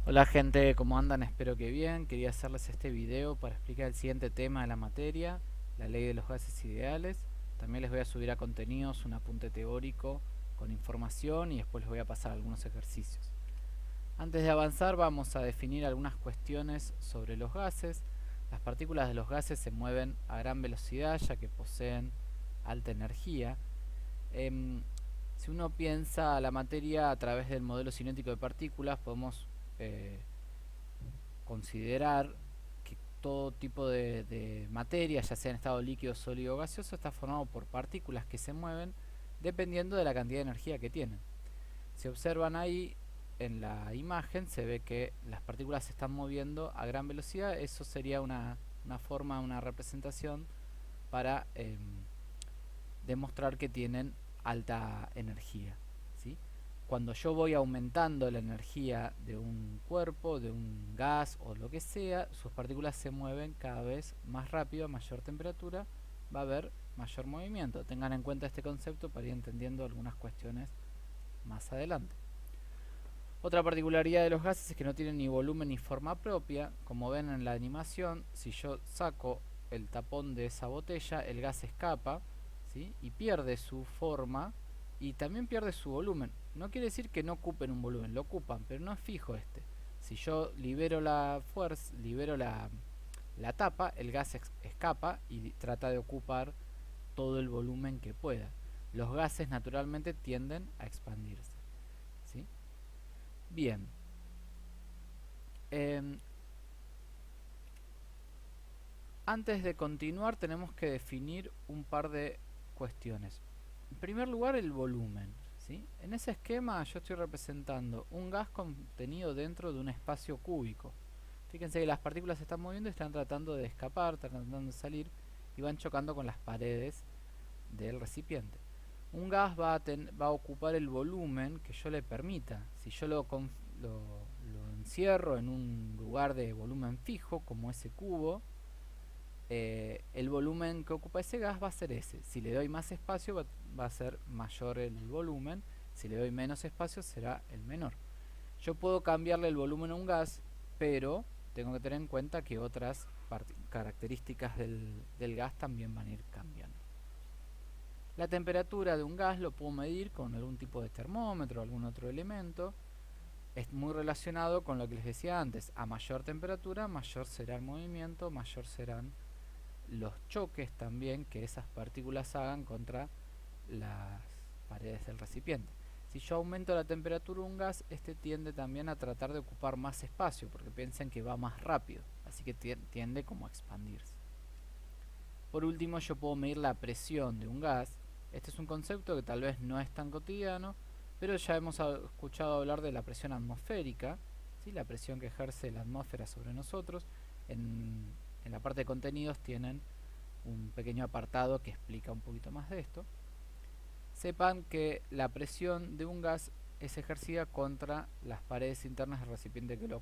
Hola gente, ¿cómo andan? Espero que bien. Quería hacerles este video para explicar el siguiente tema de la materia, la ley de los gases ideales. También les voy a subir a contenidos un apunte teórico con información y después les voy a pasar algunos ejercicios. Antes de avanzar vamos a definir algunas cuestiones sobre los gases. Las partículas de los gases se mueven a gran velocidad ya que poseen alta energía. Em, si uno piensa la materia a través del modelo cinético de partículas, podemos eh, considerar que todo tipo de materia, ya sea en estado líquido, sólido o gaseoso, está formado por partículas que se mueven dependiendo de la cantidad de energía que tienen. Si observan ahí en la imagen, se ve que las partículas se están moviendo a gran velocidad. Eso sería una forma, una representación para demostrar que tienen alta energía, ¿sí? Cuando yo voy aumentando la energía de un cuerpo, de un gas o lo que sea, sus partículas se mueven cada vez más rápido, a mayor temperatura, va a haber mayor movimiento. Tengan en cuenta este concepto para ir entendiendo algunas cuestiones más adelante. Otra particularidad de los gases es que no tienen ni volumen ni forma propia. Como ven en la animación, si yo saco el tapón de esa botella, el gas escapa, ¿sí? Y pierde su forma y también pierde su volumen. No quiere decir que no ocupen un volumen, lo ocupan, pero no es fijo este. Si yo libero la fuerza, libero la tapa, el gas escapa y trata de ocupar todo el volumen que pueda. Los gases naturalmente tienden a expandirse, ¿sí? Bien. Eh, Antes de continuar tenemos que definir un par de cuestiones. En primer lugar, el volumen, ¿sí? En ese esquema yo estoy representando un gas contenido dentro de un espacio cúbico. Fíjense que las partículas se están moviendo y están tratando de escapar, están tratando de salir y van chocando con las paredes del recipiente. Un gas va a ocupar el volumen que yo le permita. Si yo lo encierro en un lugar de volumen fijo, como ese cubo, el volumen que ocupa ese gas va a ser ese. Si le doy más espacio va a ser mayor el volumen, si le doy menos espacio será el menor. Yo puedo cambiarle el volumen a un gas, pero tengo que tener en cuenta que otras características del gas también van a ir cambiando. La temperatura de un gas lo puedo medir con algún tipo de termómetro o algún otro elemento. Es muy relacionado con lo que les decía antes. A mayor temperatura, mayor será el movimiento, mayor serán los choques también que esas partículas hagan contra las paredes del recipiente. Si yo aumento la temperatura de un gas, este tiende también a tratar de ocupar más espacio, porque piensen que va más rápido, así que tiende como a expandirse. Por último, yo puedo medir la presión de un gas. Este es un concepto que tal vez no es tan cotidiano, pero ya hemos escuchado hablar de la presión atmosférica, ¿sí? La presión que ejerce la atmósfera sobre nosotros. En la parte de contenidos tienen un pequeño apartado que explica un poquito más de esto. Sepan que la presión de un gas es ejercida contra las paredes internas del recipiente que lo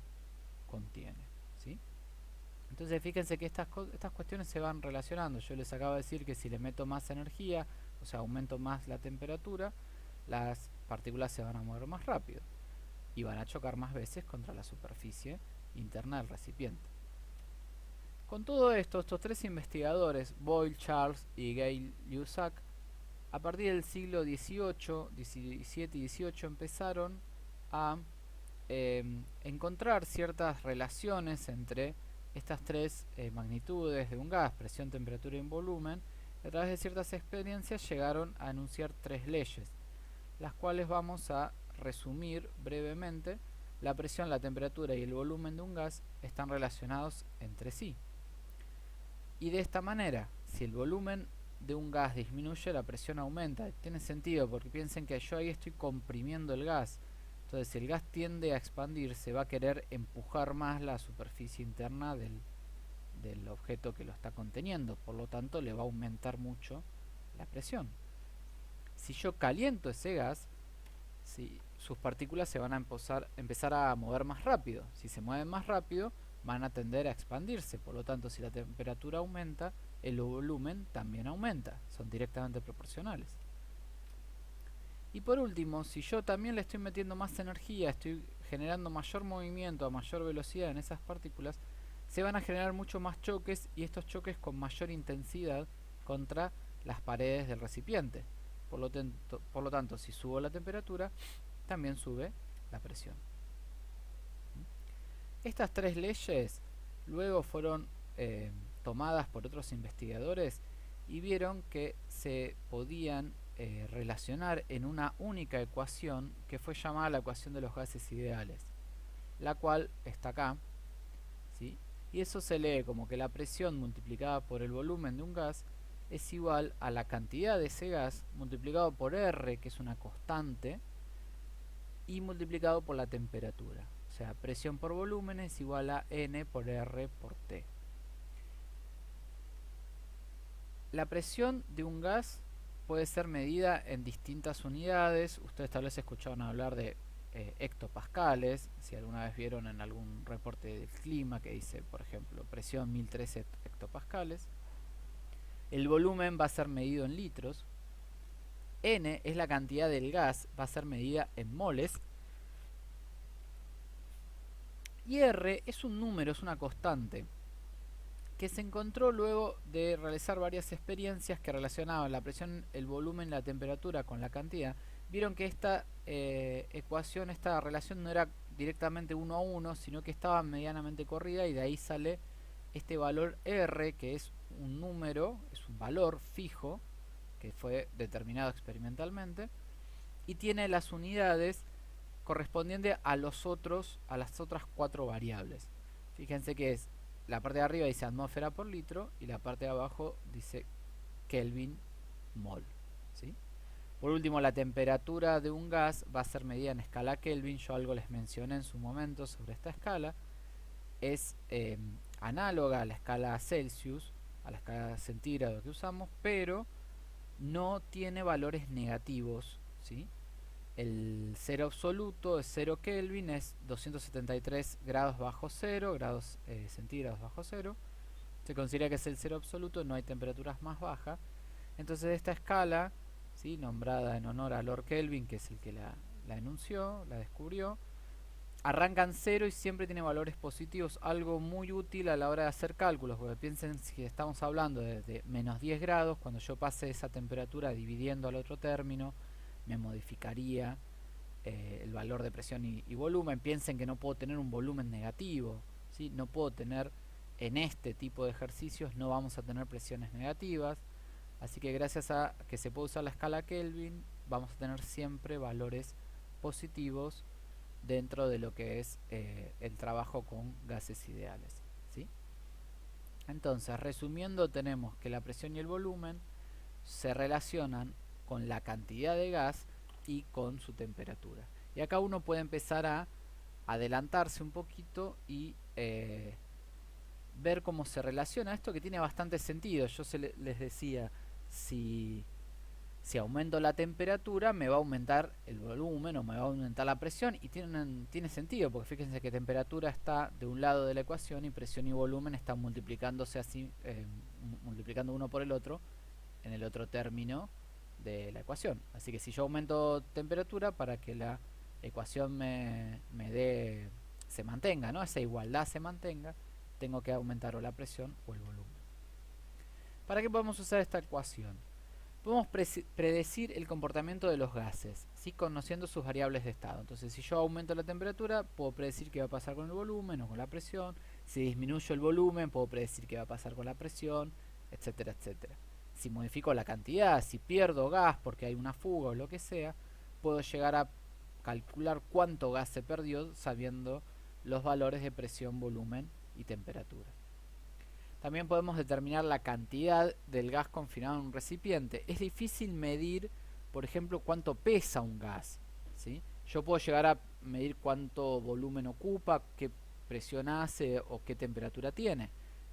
contiene, ¿sí? Entonces fíjense que estas cuestiones se van relacionando. Yo les acabo de decir que si le meto más energía, o sea, aumento más la temperatura, las partículas se van a mover más rápido y van a chocar más veces contra la superficie interna del recipiente. Con todo esto, estos tres investigadores, Boyle, Charles y Gay-Lussac, a partir del siglo XVIII, XVII y XVIII empezaron a encontrar ciertas relaciones entre estas tres magnitudes de un gas, presión, temperatura y volumen. A través de ciertas experiencias llegaron a enunciar tres leyes, las cuales vamos a resumir brevemente. La presión, la temperatura y el volumen de un gas están relacionados entre sí. Y de esta manera, si el volumen de un gas disminuye, la presión aumenta. Tiene sentido porque piensen que yo ahí estoy comprimiendo el gas. Entonces, si el gas tiende a expandirse, va a querer empujar más la superficie interna del objeto que lo está conteniendo. Por lo tanto, le va a aumentar mucho la presión. Si yo caliento ese gas, sus partículas se van a empezar a mover más rápido. Si se mueven más rápido, van a tender a expandirse. Por lo tanto, si la temperatura aumenta, el volumen también aumenta. Son directamente proporcionales. Y por último, si yo también le estoy metiendo más energía, estoy generando mayor movimiento a mayor velocidad en esas partículas, se van a generar mucho más choques, y estos choques con mayor intensidad contra las paredes del recipiente. Por lo tanto, si subo la temperatura, también sube la presión. Estas tres leyes luego fueron tomadas por otros investigadores y vieron que se podían relacionar en una única ecuación que fue llamada la ecuación de los gases ideales, la cual está acá, ¿sí? Y eso se lee como que la presión multiplicada por el volumen de un gas es igual a la cantidad de ese gas multiplicado por R, que es una constante, y multiplicado por la temperatura. O sea, presión por volumen es igual a N por R por T. La presión de un gas puede ser medida en distintas unidades. Ustedes tal vez escucharon hablar de hectopascales, si alguna vez vieron en algún reporte del clima que dice, por ejemplo, presión 1013 hectopascales. El volumen va a ser medido en litros. N es la cantidad del gas, va a ser medida en moles. Y R es un número, es una constante, que se encontró luego de realizar varias experiencias que relacionaban la presión, el volumen, la temperatura con la cantidad. Vieron que esta ecuación, esta relación no era directamente 1 a 1, sino que estaba medianamente corrida, y de ahí sale este valor R, que es un número, es un valor fijo, que fue determinado experimentalmente, y tiene las unidades correspondientes a las otras 4 variables. Fíjense que es la parte de arriba dice atmósfera por litro y la parte de abajo dice Kelvin mol, ¿sí? Por último, la temperatura de un gas va a ser medida en escala Kelvin. Yo algo les mencioné en su momento sobre esta escala. Es análoga a la escala Celsius, a la escala centígrado que usamos, pero no tiene valores negativos, ¿sí? El cero absoluto es 0 Kelvin, es 273 grados bajo cero, grados centígrados bajo cero. Se considera que es el cero absoluto, no hay temperaturas más bajas. Entonces esta escala, ¿sí?, nombrada en honor a Lord Kelvin, que es el que la enunció, la descubrió, arranca en cero y siempre tiene valores positivos, algo muy útil a la hora de hacer cálculos, porque piensen si estamos hablando de menos 10 grados, cuando yo pase esa temperatura dividiendo al otro término, me modificaría el valor de presión y volumen. Piensen que no puedo tener un volumen negativo, ¿sí? No puedo tener, en este tipo de ejercicios no vamos a tener presiones negativas, así que gracias a que se puede usar la escala Kelvin, vamos a tener siempre valores positivos dentro de lo que es el trabajo con gases ideales, ¿sí? Entonces, resumiendo, tenemos que la presión y el volumen se relacionan con la cantidad de gas y con su temperatura. Y acá uno puede empezar a adelantarse un poquito y ver cómo se relaciona esto, que tiene bastante sentido. Yo les decía, si aumento la temperatura me va a aumentar el volumen o me va a aumentar la presión, y tiene sentido, porque fíjense que temperatura está de un lado de la ecuación y presión y volumen están multiplicándose así, multiplicando uno por el otro en el otro término de la ecuación. Así que si yo aumento temperatura, para que la ecuación se mantenga, ¿no?, esa igualdad se mantenga, tengo que aumentar o la presión o el volumen. ¿Para qué podemos usar esta ecuación? Podemos predecir el comportamiento de los gases, ¿sí?, conociendo sus variables de estado. Entonces, si yo aumento la temperatura, puedo predecir qué va a pasar con el volumen o con la presión. Si disminuyo el volumen, puedo predecir qué va a pasar con la presión, etcétera, etcétera. Si modifico la cantidad, si pierdo gas porque hay una fuga o lo que sea, puedo llegar a calcular cuánto gas se perdió sabiendo los valores de presión, volumen y temperatura. También podemos determinar la cantidad del gas confinado en un recipiente. Es difícil medir, por ejemplo, cuánto pesa un gas, ¿sí? Yo puedo llegar a medir cuánto volumen ocupa, qué presión hace o qué temperatura tiene,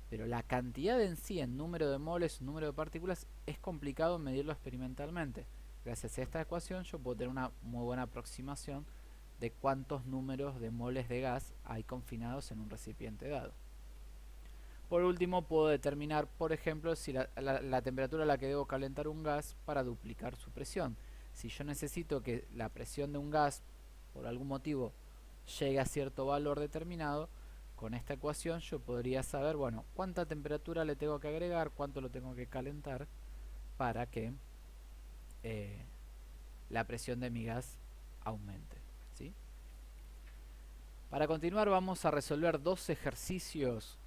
pero la cantidad en sí, en número de moles, número de partículas, es complicado medirlo experimentalmente. Gracias a esta ecuación yo puedo tener una muy buena aproximación de cuántos números de moles de gas hay confinados en un recipiente dado. Por último, puedo determinar, por ejemplo, si la temperatura a la que debo calentar un gas para duplicar su presión. Si yo necesito que la presión de un gas, por algún motivo, llegue a cierto valor determinado, con esta ecuación yo podría saber, bueno, cuánta temperatura le tengo que agregar, cuánto lo tengo que calentar para que la presión de mi gas aumente, ¿sí? Para continuar vamos a resolver dos ejercicios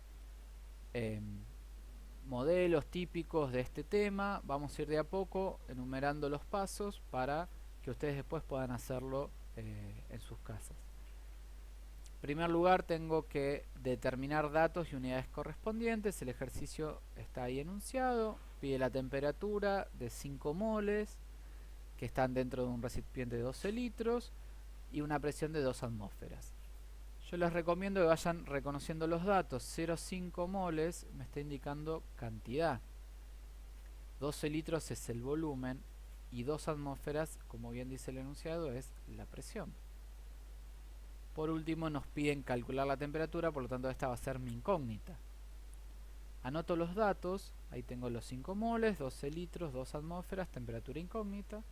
modelos típicos de este tema. Vamos a ir de a poco enumerando los pasos para que ustedes después puedan hacerlo en sus casas. En primer lugar tengo que determinar datos y unidades correspondientes. El ejercicio está ahí enunciado. Pide la temperatura de 5 moles que están dentro de un recipiente de 12 litros y una presión de 2 atmósferas. Yo les recomiendo que vayan reconociendo los datos. 0,5 moles me está indicando cantidad. 12 litros es el volumen y 2 atmósferas, como bien dice el enunciado, es la presión. Por último nos piden calcular la temperatura, por lo tanto esta va a ser mi incógnita. Anoto los datos, ahí tengo los 5 moles, 12 litros, 2 atmósferas, temperatura incógnita.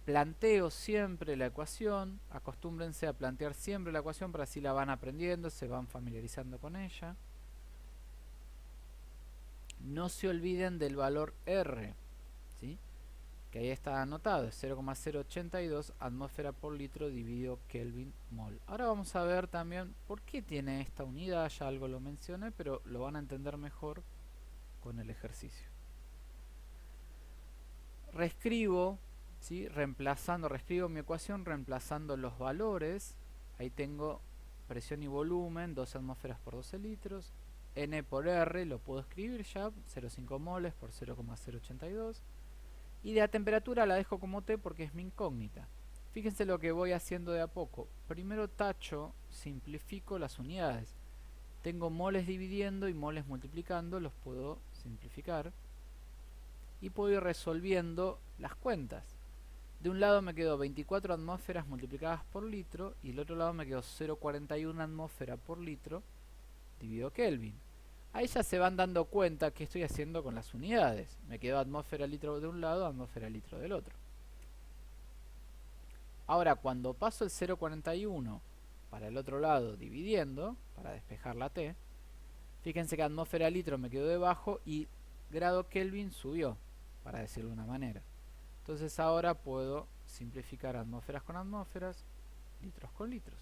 Planteo siempre la ecuación, acostúmbrense a plantear siempre la ecuación para así la van aprendiendo, se van familiarizando con ella. No se olviden del valor R, ¿sí? Que ahí está anotado, es 0,082 atmósfera por litro dividido Kelvin mol. Ahora vamos a ver también por qué tiene esta unidad, ya algo lo mencioné, pero lo van a entender mejor con el ejercicio. Reescribo, ¿sí? Reescribo mi ecuación reemplazando los valores. Ahí tengo presión y volumen, 2 atmósferas por 12 litros. N por R lo puedo escribir ya, 0,5 moles por 0,082. Y de la temperatura la dejo como T porque es mi incógnita. Fíjense lo que voy haciendo de a poco. Primero tacho, simplifico las unidades. Tengo moles dividiendo y moles multiplicando, los puedo simplificar. Y puedo ir resolviendo las cuentas. De un lado me quedó 24 atmósferas multiplicadas por litro y del otro lado me quedó 0,41 atmósfera por litro dividido Kelvin. Ahí ya se van dando cuenta qué estoy haciendo con las unidades. Me quedó atmósfera litro de un lado, atmósfera litro del otro. Ahora cuando paso el 0,41 para el otro lado dividiendo, para despejar la T, fíjense que atmósfera litro me quedó debajo y grado Kelvin subió, para decirlo de una manera. Entonces ahora puedo simplificar atmósferas con atmósferas, litros con litros.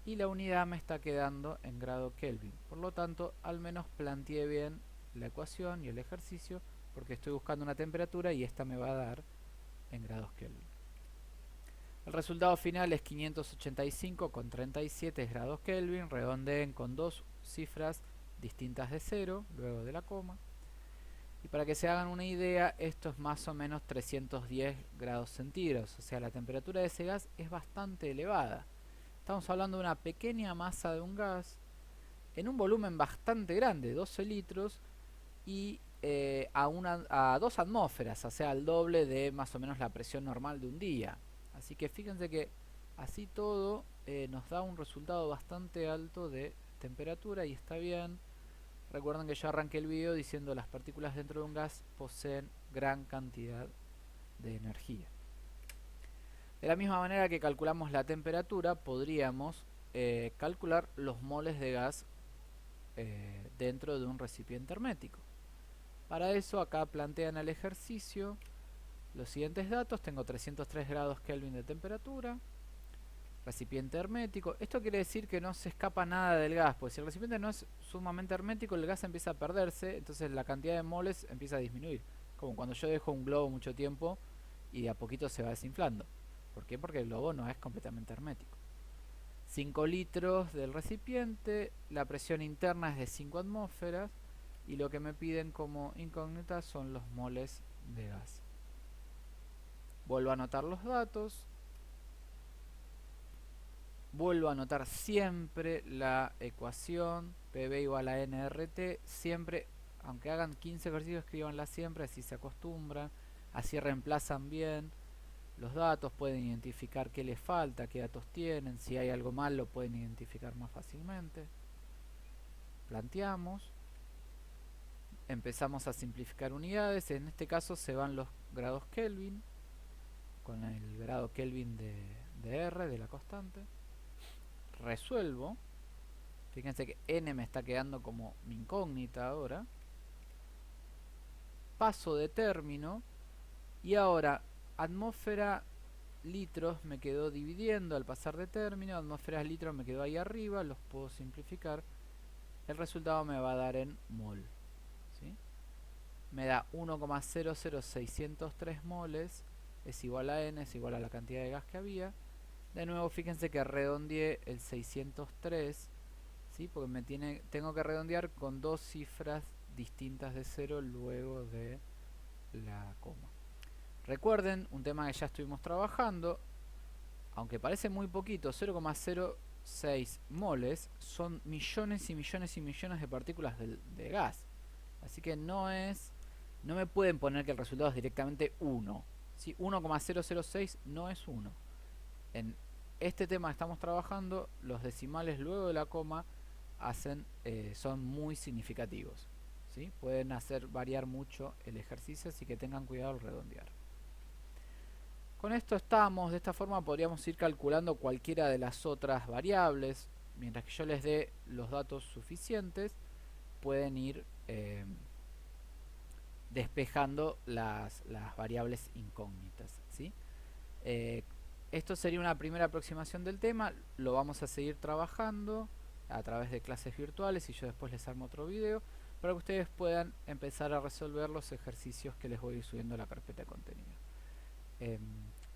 Y la unidad me está quedando en grado Kelvin. Por lo tanto, al menos planteé bien la ecuación y el ejercicio, porque estoy buscando una temperatura y esta me va a dar en grados Kelvin. El resultado final es 585,37 grados Kelvin. Redondeen con dos cifras distintas de 0, luego de la coma. Y para que se hagan una idea, esto es más o menos 310 grados centígrados. O sea, la temperatura de ese gas es bastante elevada. Estamos hablando de una pequeña masa de un gas en un volumen bastante grande, 12 litros, y a 2 atmósferas, o sea, al doble de más o menos la presión normal de un día. Así que fíjense que así todo nos da un resultado bastante alto de temperatura y está bien. Recuerden que yo arranqué el video diciendo las partículas dentro de un gas poseen gran cantidad de energía. De la misma manera que calculamos la temperatura, podríamos calcular los moles de gas dentro de un recipiente hermético. Para eso acá plantean el ejercicio los siguientes datos. Tengo 303 grados Kelvin de temperatura, recipiente hermético. Esto quiere decir que no se escapa nada del gas, pues si el recipiente no es sumamente hermético, el gas empieza a perderse, entonces la cantidad de moles empieza a disminuir. Como cuando yo dejo un globo mucho tiempo y de a poquito se va desinflando. ¿Por qué? Porque el globo no es completamente hermético. 5 litros del recipiente, la presión interna es de 5 atmósferas y lo que me piden como incógnita son los moles de gas. Vuelvo a anotar los datos. Vuelvo a anotar siempre la ecuación PV igual a nRT. Siempre, aunque hagan 15 ejercicios, escribanla siempre, así se acostumbran, así reemplazan bien los datos, pueden identificar qué les falta, qué datos tienen, si hay algo mal lo pueden identificar más fácilmente. Planteamos, empezamos a simplificar unidades, en este caso se van los grados Kelvin, con el grado Kelvin de R, de la constante. resuelvo. Fíjense que n me está quedando como mi incógnita ahora. Paso de término. Y ahora, atmósfera litros me quedó dividiendo al pasar de término. Atmósferas litros me quedó ahí arriba. Los puedo simplificar. El resultado me va a dar en mol. ¿Sí? Me da 1,00603 moles. Es igual a n, es igual a la cantidad de gas que había. De nuevo, fíjense que redondeé el 603. ¿Sí? Porque tengo que redondear con dos cifras distintas de 0 luego de la coma. Recuerden, un tema que ya estuvimos trabajando, aunque parece muy poquito, 0,06 moles son millones y millones y millones de partículas de gas. Así que no me pueden poner que el resultado es directamente 1. ¿Sí? 1,006 no es 1. En este tema que estamos trabajando, los decimales luego de la coma son muy significativos. ¿Sí? Pueden hacer variar mucho el ejercicio, así que tengan cuidado al redondear. Con esto estamos. De esta forma podríamos ir calculando cualquiera de las otras variables. Mientras que yo les dé los datos suficientes, pueden ir despejando las variables incógnitas. ¿Sí? Esto sería una primera aproximación del tema. Lo vamos a seguir trabajando a través de clases virtuales y yo después les armo otro video para que ustedes puedan empezar a resolver los ejercicios que les voy a ir subiendo a la carpeta de contenido.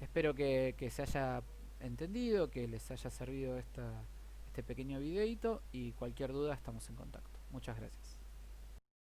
Espero que se haya entendido, que les haya servido este pequeño videito, y cualquier duda estamos en contacto. Muchas gracias.